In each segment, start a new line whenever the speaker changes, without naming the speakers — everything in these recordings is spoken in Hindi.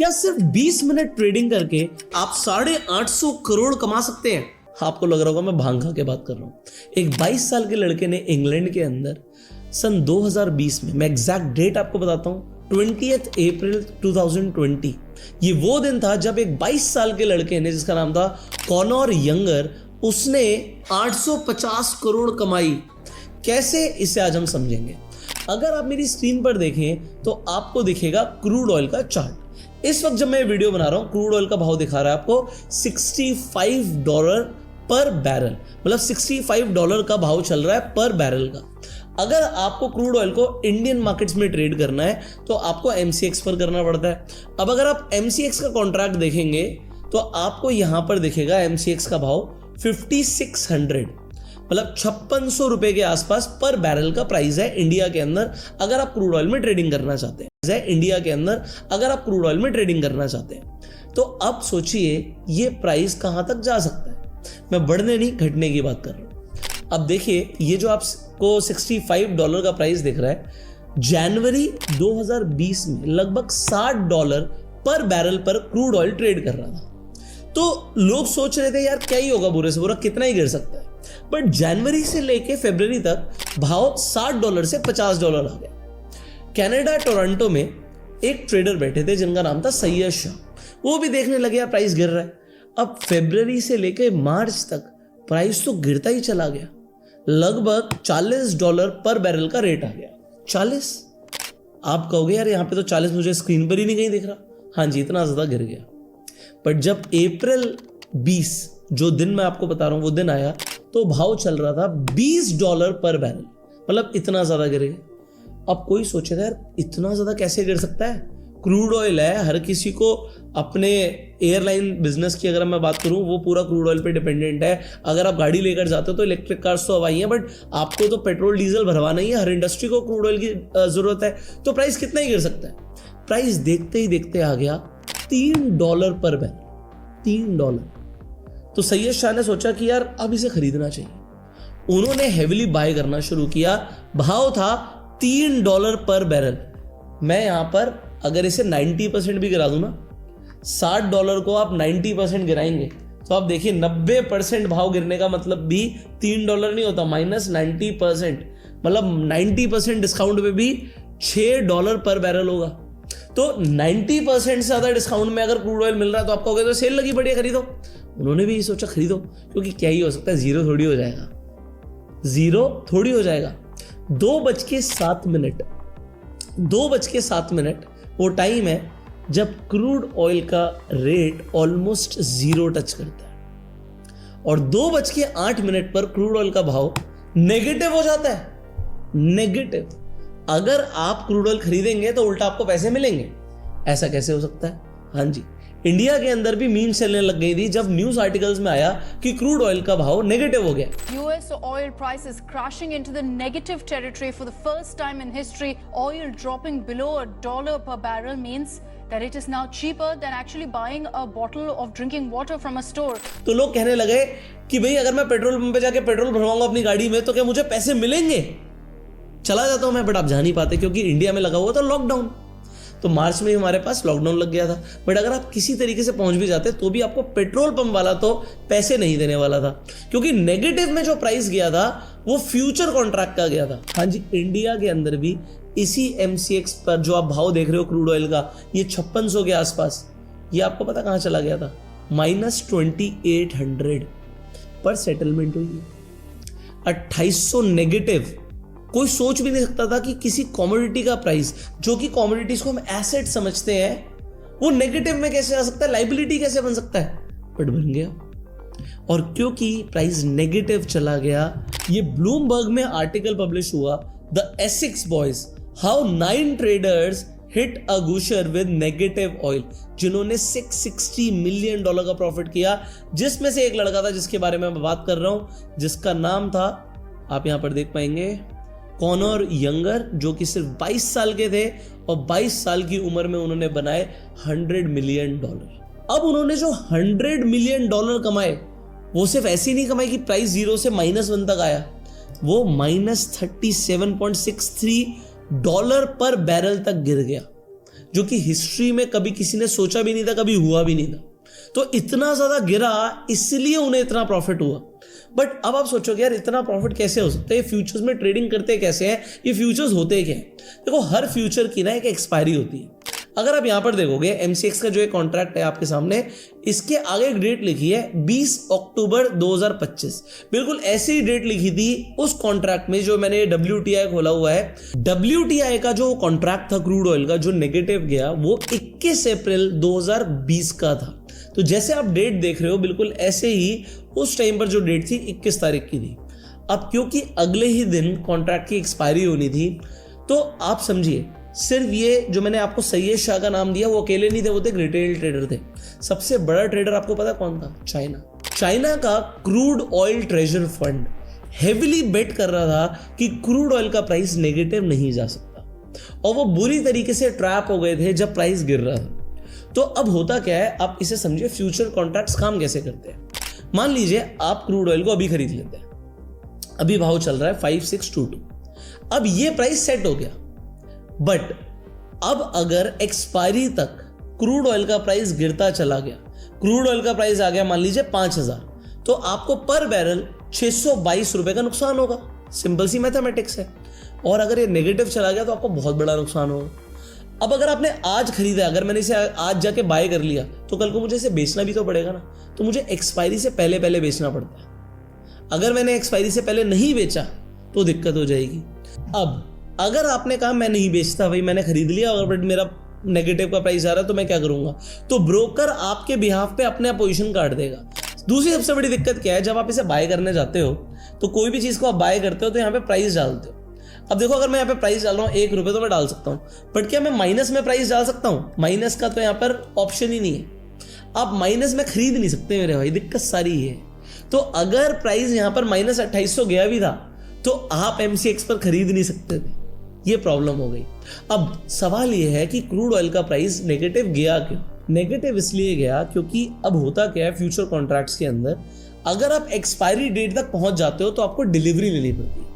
क्या सिर्फ 20 मिनट ट्रेडिंग करके आप 850 करोड़ कमा सकते हैं? आपको लग रहा होगा मैं भांग खा के बात कर रहा हूं। एक 22 साल के लड़के ने इंग्लैंड के अंदर सन 2020 में, मैं एग्जैक्ट डेट आपको बताता हूं, 20 अप्रैल 2020, ये वो दिन था जब एक 22 साल के लड़के ने, जिसका नाम था कॉनर यंगर, उसने 850 करोड़ कमाई। कैसे, इसे आज हम समझेंगे। अगर आप मेरी स्क्रीन पर देखें तो आपको दिखेगा क्रूड ऑयल का चार्ट। इस वक्त जब मैं वीडियो बना रहा हूं, क्रूड ऑयल का भाव दिखा रहा है आपको $65 पर बैरल, मतलब $65 का भाव चल रहा है पर बैरल का। अगर आपको क्रूड ऑयल को इंडियन मार्केट्स में ट्रेड करना है तो आपको MCX पर करना पड़ता है। अब अगर आप MCX का कॉन्ट्रैक्ट देखेंगे तो आपको यहां पर दिखेगा MCX का भाव 5600, मतलब 5600 रुपए के आसपास पर बैरल का प्राइस है इंडिया के अंदर, अगर आप क्रूड ऑयल में ट्रेडिंग करना चाहते हैं। इंडिया के अंदर अगर आप क्रूड ऑयल में ट्रेडिंग करना चाहते हैं तो अब सोचिए ये प्राइस कहां तक जा सकता है। मैं बढ़ने नहीं घटने की बात कर रहा हूं। अब देखिए, ये जो आपको $65 का प्राइस दिख रहा है, जनवरी 2020 में लगभग $60 पर बैरल पर क्रूड ऑयल ट्रेड कर रहा था। तो लोग सोच रहे थे यार क्या ही होगा, बुरे से बुरा कितना ही गिर सकता है। बट जनवरी से लेके फरवरी तक भाव $60 से $50 आ गया। कनाडा टोरंटो में एक ट्रेडर बैठे थे जिनका नाम था सैयद शाह, वो भी देखने लगे यार प्राइस गिर रहा है। अब फरवरी से लेके मार्च तक प्राइस तो गिरता ही चला गया, लगभग $40 पर बैरल का रेट आ गया। 40? आप कहोगे यार यहाँ पे तो 40 मुझे स्क्रीन पर ही नहीं कहीं दिख रहा। हाँ जी, इतना ज्यादा गिर गया। बट जब अप्रैल 20, जो दिन मैं आपको बता रहा हूं वो दिन आया, तो भाव चल रहा था $20 पर बैरल, मतलब इतना ज्यादा गिर गया। अब कोई सोचेगा यार इतना ज्यादा कैसे गिर सकता है, क्रूड ऑयल है, हर किसी को अपने एयरलाइन बिजनेस की अगर मैं बात करूं वो पूरा क्रूड ऑयल पे डिपेंडेंट है। अगर आप गाड़ी लेकर जाते हो तो इलेक्ट्रिक कार्स तो अब आई हैं, बट आपको तो पेट्रोल डीजल भरवाना ही है, हर इंडस्ट्री को क्रूड ऑयल की जरूरत है। तो प्राइस कितना ही गिर सकता है? प्राइस देखते ही देखते आ गया $3 पर बैरल, $3। तो सैयद शाह ने सोचा कि यार अब इसे खरीदना चाहिए। उन्होंने हेविली बाय करना शुरू किया। भाव था $3 पर बैरल। मैं यहां पर अगर इसे 90% भी गिरा दूं ना, $60 को आप 90% गिराएंगे तो आप देखिए 90% भाव गिरने का मतलब भी $3 नहीं होता, -90%, मतलब 90% डिस्काउंट पे भी $6 पर बैरल होगा। तो 90% से ज्यादा डिस्काउंट में अगर क्रूड ऑयल मिल रहा है तो आप कहोगे तो सेल लगी बढ़िया, खरीदो। उन्होंने भी सोचा खरीदो, क्योंकि क्या ही हो सकता है, जीरो थोड़ी हो जाएगा, जीरो थोड़ी हो जाएगा। 2:07 वो टाइम है जब क्रूड ऑयल का रेट ऑलमोस्ट जीरो टच करता है, और 2:08 पर क्रूड ऑयल का भाव नेगेटिव हो जाता है। नेगेटिव। अगर आप क्रूड ऑयल खरीदेंगे तो उल्टा आपको पैसे मिलेंगे। ऐसा कैसे हो सकता है? हाँ जी, इंडिया के अंदर भी मीम चलने लग गई थी जब न्यूज आर्टिकल्स में आया कि क्रूड ऑयल का भाव नेगेटिव हो गया।
US oil prices crashing into the negative territory for the first time in history. Oil dropping below $1 per barrel means that it is now cheaper than actually buying a bottle of drinking water from a store.
तो लोग कहने लगे कि भाई अगर मैं पेट्रोल पंप पे जाके पेट्रोल भरवाऊंगा अपनी गाड़ी में तो क्या मुझे पैसे मिलेंगे? चला जाता हूं मैं, बट आप जा नहीं पाते क्योंकि इंडिया में लगा हुआ था लॉकडाउन। तो मार्च में ही हमारे पास लॉकडाउन लग गया था। बट अगर आप किसी तरीके से पहुंच भी जाते तो भी आपको पेट्रोल पंप वाला तो पैसे नहीं देने वाला था, क्योंकि नेगेटिव में जो प्राइस गया था वो फ्यूचर कॉन्ट्रैक्ट का गया था। हाँ जी, इंडिया के अंदर भी इसी MCX पर जो आप भाव देख रहे हो क्रूड ऑयल का, ये 5600 के आसपास, ये आपको पता कहां चला गया था? -2800 पर सेटलमेंट हुई है। 2800 नेगेटिव। कोई सोच भी नहीं सकता था कि किसी कमोडिटी का प्राइस, जो कि कमोडिटीज को हम एसेट समझते हैं, वो नेगेटिव में कैसे आ सकता है, लाइबिलिटी कैसे बन सकता है? बट बन गया। और क्योंकि प्राइस नेगेटिव चला गया, ये ब्लूमबर्ग में आर्टिकल पब्लिश हुआ, the Essex boys, how 9 traders hit a gusher with negative oil, जिन्होंने $660 मिलियन का प्रॉफिट किया, जिसमें से एक लड़का था जिसके बारे में मैं बात कर रहा हूं, जिसका नाम था, आप यहां पर देख पाएंगे, कॉनर यंगर, जो कि सिर्फ 22 साल के थे और 22 साल की उम्र में उन्होंने बनाए $100 मिलियन। अब उन्होंने जो $100 मिलियन कमाए, वो सिर्फ ऐसे नहीं कमाए कि प्राइस 0 से -1 तक आया, वो -$37.63 पर बैरल तक गिर गया। जो कि हिस्ट्री में कभी किसी ने सोचा भी नहीं था, कभी हुआ भी नहीं था। तो इतना ज्यादा गिरा, इसलिए उन्हें इतना प्रॉफिट हुआ। बट अब आप सोचोगे यार इतना प्रॉफिट कैसे हो सकता है, ये फ्यूचर्स में ट्रेडिंग करते कैसे हैं, ये फ्यूचर्स होते क्या हैं? देखो, हर फ्यूचर की ना एक एक्सपायरी होती है। अगर आप यहां पर देखोगे MCX का जो एक कॉन्ट्रैक्ट है आपके सामने, इसके आगे एक डेट लिखी है 20 अक्टूबर 2025। बिल्कुल ऐसी ही डेट लिखी थी उस कॉन्ट्रैक्ट में जो मैंने WTI खोला हुआ है। WTI का जो कॉन्ट्रैक्ट था क्रूड ऑयल का, जो नेगेटिव गया, वो 21 अप्रैल 2020 का था। तो जैसे आप डेट देख रहे हो, बिल्कुल ऐसे ही उस टाइम पर जो डेट थी 21 तारीख की थी। अब क्योंकि अगले ही दिन कॉन्ट्रैक्ट की एक्सपायरी होनी थी, तो आप समझिए सिर्फ ये जो मैंने आपको सैयद शाह का नाम दिया, वो अकेले नहीं थे, वो थे रिटेल ट्रेडर थे। सबसे बड़ा ट्रेडर आपको पता कौन था? चाइना का crude oil treasure fund heavily bet कर रहा था कि क्रूड ऑयल का प्राइस नेगेटिव नहीं जा सकता, और वो बुरी तरीके से ट्रैप हो गए थे जब प्राइस गिर रहा था। तो अब होता क्या है, आप इसे समझिए फ्यूचर कॉन्ट्रैक्ट्स काम कैसे करते हैं। मान लीजिए आप क्रूड ऑयल को अभी खरीद लेते हैं, अभी भाव चल रहा है 5622, अब ये प्राइस सेट हो गया। बट अब अगर एक्सपायरी तक क्रूड ऑयल का प्राइस गिरता चला गया, क्रूड ऑयल का प्राइस आ गया मान लीजिए 5000, तो आपको पर बैरल 622 रुपए का नुकसान होगा। सिंपल सी मैथमेटिक्स है। और अगर ये नेगेटिव चला गया तो आपको बहुत बड़ा नुकसान होगा। अब अगर आपने आज खरीदा, अगर मैंने इसे आज जाके बाय कर लिया, तो कल को मुझे इसे बेचना भी तो पड़ेगा ना, तो मुझे एक्सपायरी से पहले बेचना पड़ता है। अगर मैंने एक्सपायरी से पहले नहीं बेचा तो दिक्कत हो जाएगी। अब अगर आपने कहा मैं नहीं बेचता भाई, मैंने खरीद लिया और बट मेरा नेगेटिव का प्राइस आ रहा है, तो मैं क्या करूंगा? तो ब्रोकर आपके बिहाफ पे अपने पोजीशन काट देगा। दूसरी सबसे बड़ी दिक्कत क्या है, जब आप इसे बाय करने जाते हो, तो कोई भी चीज को आप बाय करते हो तो यहाँ पे प्राइस डालते हो। अब देखो, अगर मैं यहाँ पे प्राइस डाल रहा हूँ 1 रुपये, तो मैं डाल सकता हूँ, बट क्या मैं माइनस में प्राइस डाल सकता हूँ? माइनस का तो यहाँ पर ऑप्शन ही नहीं है। आप माइनस में खरीद नहीं सकते मेरे भाई, दिक्कत सारी है। तो अगर प्राइस यहाँ पर -2800 गया भी था, तो आप MCX पर खरीद नहीं सकते थे। ये प्रॉब्लम हो गई। अब सवाल ये है कि क्रूड ऑयल का प्राइस नेगेटिव गया क्यों? नेगेटिव इसलिए गया क्योंकि अब होता क्या है, फ्यूचर कॉन्ट्रैक्ट्स के अंदर अगर आप एक्सपायरी डेट तक पहुंच जाते हो तो आपको डिलीवरी लेनी पड़ती है।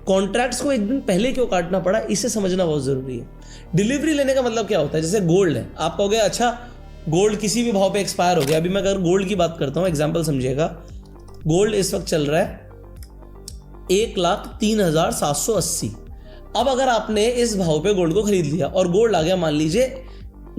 कॉन्ट्रैक्ट्स को एक दिन पहले क्यों काटना पड़ा, इसे समझना बहुत जरूरी है। डिलीवरी लेने का मतलब क्या होता है? जैसे गोल्ड है, आप कहोगे अच्छा गोल्ड किसी भी भाव पे एक्सपायर हो गया। अभी मैं अगर गोल्ड की बात करता हूँ, एग्जाम्पल समझिएगा, गोल्ड इस वक्त चल रहा है 1,03,780। अब अगर आपने इस भाव पे गोल्ड को खरीद लिया और गोल्ड आ गया मान लीजिए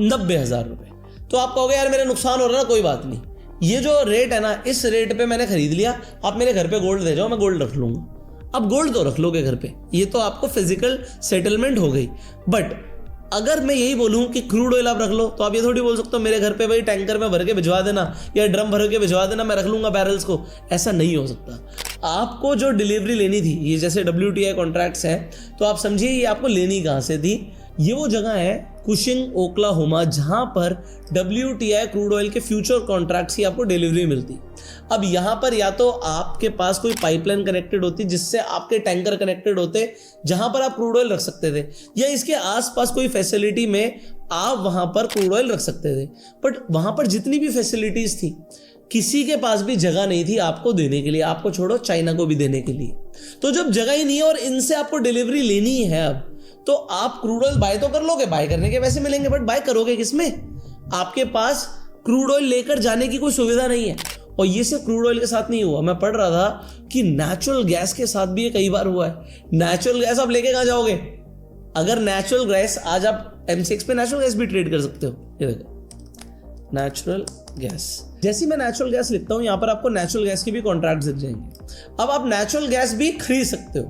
90,000 रुपए, तो आप कहोगे यार मेरा नुकसान हो रहा है ना, कोई बात नहीं, ये जो रेट है ना, इस रेट पे मैंने खरीद लिया, आप मेरे घर पे गोल्ड दे जाओ, मैं गोल्ड रख लूंगा। अब गोल्ड तो रख लोगे घर पे, ये तो आपको फिजिकल सेटलमेंट हो गई। बट अगर मैं यही बोलूं कि क्रूड ऑयल आप रख लो, तो आप ये थोड़ी बोल सकते हो मेरे घर पे भाई टैंकर में भर के भिजवा देना या ड्रम भर के भिजवा देना, मैं रख लूंगा बैरल्स को। ऐसा नहीं हो सकता। आपको जो डिलीवरी लेनी थी, ये जैसे WTI कॉन्ट्रैक्ट्स हैं, तो आप समझिए ये आपको लेनी कहां से थी? ये वो जगह है कुशिंग, ओक्लाहोमा, जहां पर WTI क्रूड ऑयल के फ्यूचर कॉन्ट्रैक्ट्स की आपको डिलीवरी मिलती। अब यहां पर या तो आपके पास कोई पाइपलाइन कनेक्टेड होती जिससे आपके टैंकर कनेक्टेड होते जहां पर आप क्रूड ऑयल रख सकते थे, या इसके आसपास कोई फैसिलिटी में आप वहां पर क्रूड ऑयल रख सकते थे। बट वहां पर जितनी भी फैसिलिटीज थी, किसी के पास भी जगह नहीं थी आपको देने के लिए, आपको छोड़ो चाइना को भी देने के लिए। तो जब जगह ही नहीं है और इनसे आपको डिलीवरी लेनी है, अब तो आप क्रूड ऑयल बाय तो कर लोगे, बाय करने के पैसे मिलेंगे, बट बाय करोगे किसमें? आपके पास क्रूड ऑयल लेकर जाने की कोई सुविधा नहीं है। और ये सिर्फ क्रूड ऑयल के साथ नहीं हुआ, मैं पढ़ रहा था कि नेचुरल गैस के साथ भी ये कई बार हुआ है। नेचुरल गैस आप लेके कहां जाओगे? अगर नेचुरल गैस, आज आप MCX पे नेचुरल गैस भी ट्रेड कर सकते हो। ये देखो नेचुरल गैस, जैसे मैं नेचुरल गैस लिखता हूं, यहां पर आपको नेचुरल गैस की भी कॉन्ट्रैक्ट दिख जाएंगे। अब आप नेचुरल गैस भी खरीद सकते हो।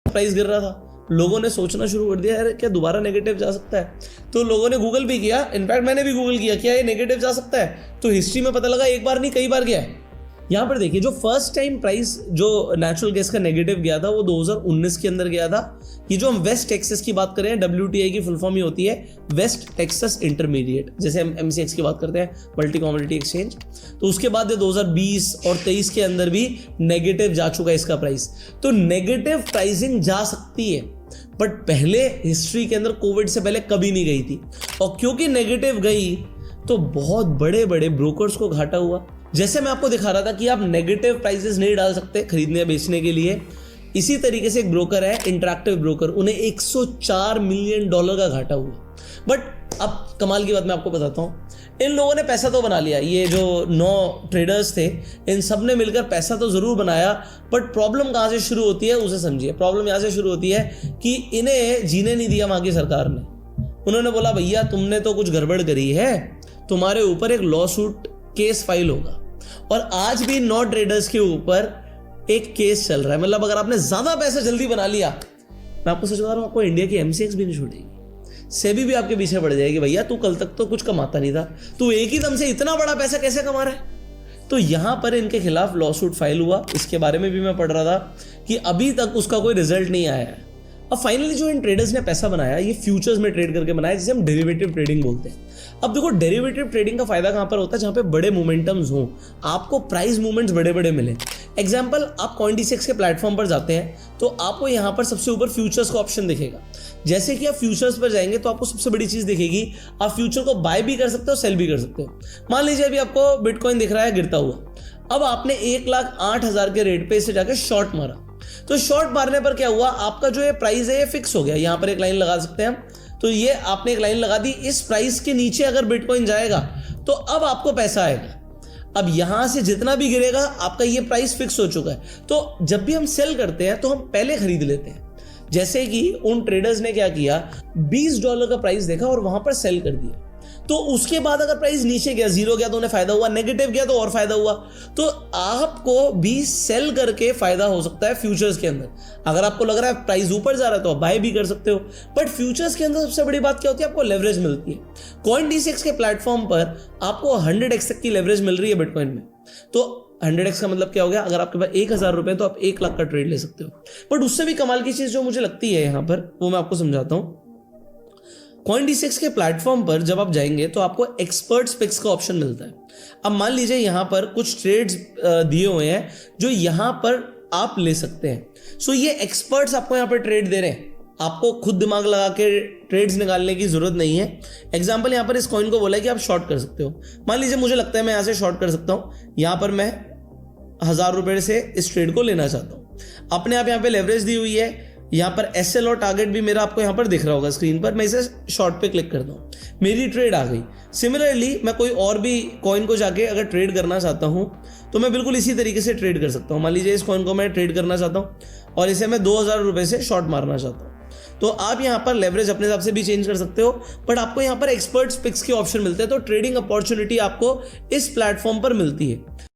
प्राइस गिर रहा था, लोगों ने सोचना शुरू कर दिया, यार क्या दोबारा नेगेटिव जा सकता है? तो लोगों ने गूगल भी किया, इनफैक्ट मैंने भी गूगल किया, क्या ये नेगेटिव जा सकता है? तो हिस्ट्री में पता लगा एक बार नहीं कई बार गया है। यहाँ पर देखिए, जो फर्स्ट टाइम प्राइस जो नेचुरल गैस का नेगेटिव गया था वो 2019 के अंदर गया था। ये जो हम वेस्ट टेक्सास की बात करें, WTI की फुल फॉर्म ही होती है वेस्ट टेक्सास इंटरमीडिएट, जैसे हम MCX की बात करते हैं, मल्टी कमोडिटी एक्सचेंज। तो उसके बाद 2020 और 23 के अंदर भी नेगेटिव जा चुका है इसका प्राइस। तो नेगेटिव प्राइसिंग जा सकती है, बट पहले हिस्ट्री के अंदर कोविड से पहले कभी नहीं गई थी। और क्योंकि नेगेटिव गई तो बहुत बड़े बड़े ब्रोकर्स को घाटा हुआ। जैसे मैं आपको दिखा रहा था कि आप नेगेटिव प्राइसेस नहीं डाल सकते खरीदने या बेचने के लिए, इसी तरीके से एक ब्रोकर है इंटरैक्टिव ब्रोकर, उन्हें $104 मिलियन का घाटा हुआ। बट अब कमाल की बात मैं आपको बताता हूँ, इन लोगों ने पैसा तो बना लिया, ये जो 9 ट्रेडर्स थे इन सब ने मिलकर पैसा तो ज़रूर बनाया, बट प्रॉब्लम कहाँ से शुरू होती है उसे समझिए। प्रॉब्लम यहाँ से शुरू होती है कि इन्हें जीने नहीं दिया वहाँ की सरकार ने। उन्होंने बोला भैया तुमने तो कुछ गड़बड़ करी है, तुम्हारे ऊपर एक लॉ सूट केस फाइल होगा। और आज भी 9 ट्रेडर्स के ऊपर एक केस चल रहा है। मतलब अगर आपने ज़्यादा पैसा जल्दी बना लिया, मैं आपको सच बता रहा हूँ, आपको इंडिया की MCX भी नहीं छोड़ेगी, सेबी भी आपके पीछे पड़ जाएगी। भैया तू कल तक तो कुछ कमाता नहीं था, तू एक ही दम से इतना बड़ा पैसा कैसे कमा रहा है। तो यहां पर इनके खिलाफ लॉ सूट फाइल हुआ। इसके बारे में भी मैं पढ़ रहा था कि अभी तक उसका कोई रिजल्ट नहीं आया है। अब फाइनली जो इन ट्रेडर्स ने पैसा बनाया ये फ्यूचर्स में ट्रेड करके बनाया, जिसे हम डेरिवेटिव ट्रेडिंग बोलते हैं। अब देखो डेरिवेटिव ट्रेडिंग का फायदा कहां पर होता है, जहां पे बड़े मोमेंटम्स हों, आपको प्राइस मूवमेंट्स बड़े बड़े मिले। एग्जाम्पल, आप CoinDCX के प्लेटफॉर्म पर जाते हैं तो आपको यहां पर सबसे ऊपर फ्यूचर्स का ऑप्शन दिखेगा। जैसे कि आप फ्यूचर्स पर जाएंगे तो आपको सबसे बड़ी चीज दिखेगी, आप फ्यूचर को बाय भी कर सकते हो, सेल भी कर सकते हो। मान लीजिए अभी आपको बिटकॉइन दिख रहा है गिरता हुआ, अब आपने 1,08,000 के रेट पे इसे जाकर शॉर्ट मारा, तो शॉर्ट मारने पर क्या हुआ, आपका जो ये प्राइस है ये फिक्स हो गया। यहां पर एक लाइन लगा सकते हैं हम, तो ये आपने एक लाइन लगा दी, इस प्राइस के नीचे अगर बिटकॉइन जाएगा तो अब आपको पैसा आएगा। अब यहां से जितना भी गिरेगा आपका ये प्राइस फिक्स हो चुका है। तो जब भी हम सेल करते हैं तो हम पहले खरीद लेते हैं। जैसे कि उन ट्रेडर्स ने क्या किया, $20 का प्राइस देखा और वहां पर सेल कर दिया। तो उसके बाद अगर प्राइस नीचे गया, 0 गया तो उन्हें फायदा हुआ, नेगेटिव गया तो और फायदा हुआ। तो आपको भी सेल करके फायदा हो सकता है फ्यूचर्स के अंदर। अगर आपको लग रहा है प्राइस ऊपर जा रहा है तो आप बाय भी कर सकते हो। बट फ्यूचर्स के अंदर सबसे बड़ी बात क्या होती है, आपको लेवरेज मिलती है। CoinDCX के प्लेटफॉर्म पर आपको 100x तक की लेवरेज मिल रही है बिटकॉइन में। तो 100x का मतलब क्या हो गया, अगर आपके पास 1,000 रुपए तो आप 1 लाख का ट्रेड ले सकते हो। बट उससे भी कमाल की चीज जो मुझे लगती है यहां पर, वो मैं आपको समझाता हूं। CoinDCX के प्लेटफॉर्म पर जब आप जाएंगे तो आपको एक्सपर्ट्स पिक्स का ऑप्शन मिलता है। अब मान लीजिए यहां पर कुछ ट्रेड्स दिए हुए हैं जो यहां पर आप ले सकते हैं। सो ये एक्सपर्ट्स आपको यहां पर ट्रेड दे रहे हैं, आपको खुद दिमाग लगा के ट्रेड्स निकालने की जरूरत नहीं है। एग्जांपल, यहां पर इस कॉइन को बोला है कि आप शॉर्ट कर सकते हो। मान लीजिए मुझे लगता है मैं यहां से शॉर्ट कर सकता हूं, यहां पर मैं 1,000 रुपए से इस ट्रेड को लेना चाहता हूं। अपने आप यहां पे लेवरेज दी हुई है, यहाँ पर SL और टारगेट भी मेरा आपको यहाँ पर दिख रहा होगा स्क्रीन पर। मैं इसे शॉर्ट पे क्लिक करता हूँ, मेरी ट्रेड आ गई। सिमिलरली मैं कोई और भी कॉइन को जाके अगर ट्रेड करना चाहता हूँ तो मैं बिल्कुल इसी तरीके से ट्रेड कर सकता हूँ। मान लीजिए इस कॉइन को मैं ट्रेड करना चाहता हूँ और इसे मैं 2,000 रुपए से शॉर्ट मारना चाहता हूँ, तो आप यहाँ पर लेवरेज अपने हिसाब से भी चेंज कर सकते हो। बट आपको यहाँ पर एक्सपर्ट्स पिक्स के ऑप्शन मिलते हैं, तो ट्रेडिंग अपॉर्चुनिटी आपको इस प्लेटफॉर्म पर मिलती है।